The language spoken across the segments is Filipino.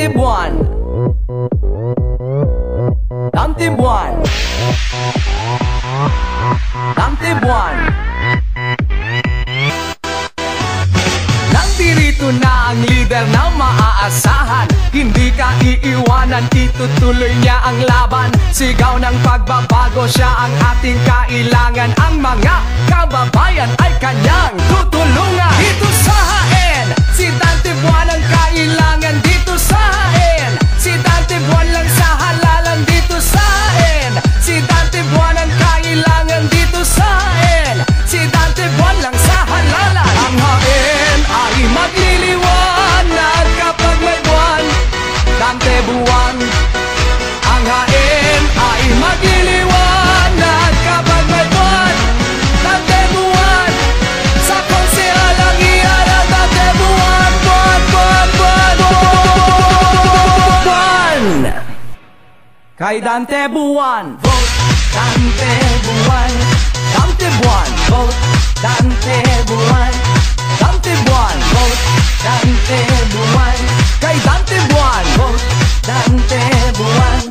Dante Buwan, Dante Buwan, Dante Buwan. Nandirito na ang leader na maaasahan, hindi ka iiwanan, itutuloy niya ang laban. Sigaw ng pagbabago, siya ang ating kailangan. Ang mga kababayan ay kanyang tutulungan. Dito sa hain, si Dante Buwan ang kailangan. Dito sa hain, si Dante Buwan lang sa halalan. Dito sa hain, si Dante Buwan ang kailangan. Dito sa hain, si Dante Buwan lang sa halalan. Ang hain ay magliliwanag kapag may buwan. Dante Buwan. Ang hain ay magliliwanag kapag may buwan. Dante Buwan. Sa konsehal ang iharap. Dante Buwan, Buwan, Buwan, Buwan, Buwan. Kay Dante Buwan, vote Dante Buwan. Dante Buwan, vote Dante Buwan. Dante Buwan, vote Dante Buwan. Kay Dante Buwan, vote Dante Buwan.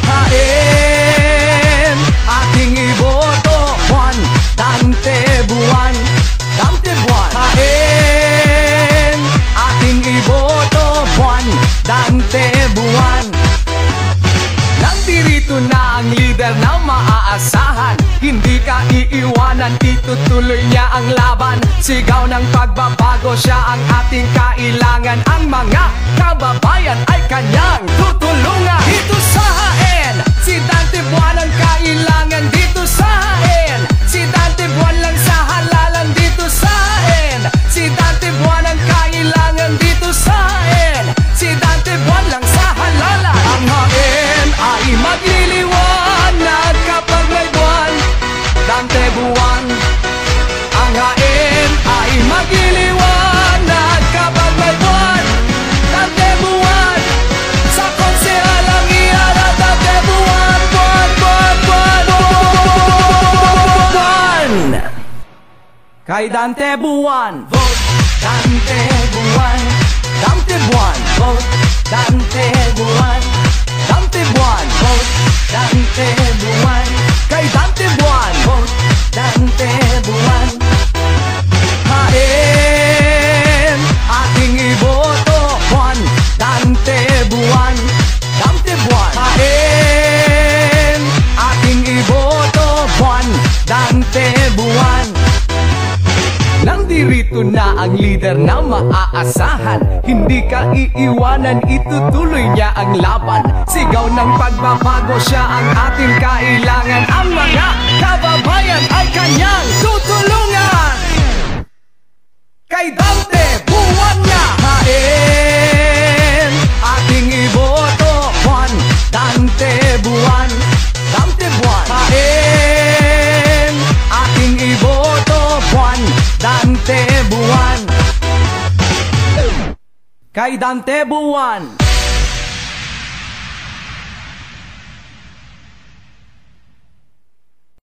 Hain, ating iboto, Buwan, Dante Buwan. Dante Buwan. Hain, ating iboto, Buwan, Dante Buwan. Nandirito na ang leader na maaasahan, hindi ka iiwanan, itutuloy niya ang laban. Sigaw ng pagbabago, siya ang ating kailangan. Ang mga kababayan ay kanyang tutulungan. Dito sa hain, si Dante Buwan ang kailangan. Dito sa hain, si Dante Buwan lang sa halalan. Dito sa hain, si Dante Buwan ang kailangan. Dito sa hain, si Dante Buwan lang sa halalan. Ang hain ay magliliwanag kapag may buwan. Dante Buwan. Ang hain ay magliliwanag kapag may buwan. Dante Buwan. Sa konsehal ang iharap. Dante Buwan, Buwan, Buwan, Buwan, Buwan. Kay Dante Buwan, vote Dante Buwan. Dante Buwan, vote Dante Buwan. Dante Buwan, vote Dante Buwan. Kay Dante Buwan, vote Dante Buwan. Hain, ating iboto, Buwan, Dante Buwan. Dante Buwan. Hain, ating iboto, Buwan, Dante Buwan. Nandirito na ang leader na maaasahan, hindi ka iiwanan, itutuloy niya ang laban. Sigaw ng pagbabago, siya ang ating kailangan. Ang mga kababayan ay kanyang tutulungan. Kay Dante Buwan niya. Hain, ating iboto, Buwan, Dante Buwan. Dante Buwan. Hain, ating iboto, Buwan, Dante Buwan. Kay Dante Buwan.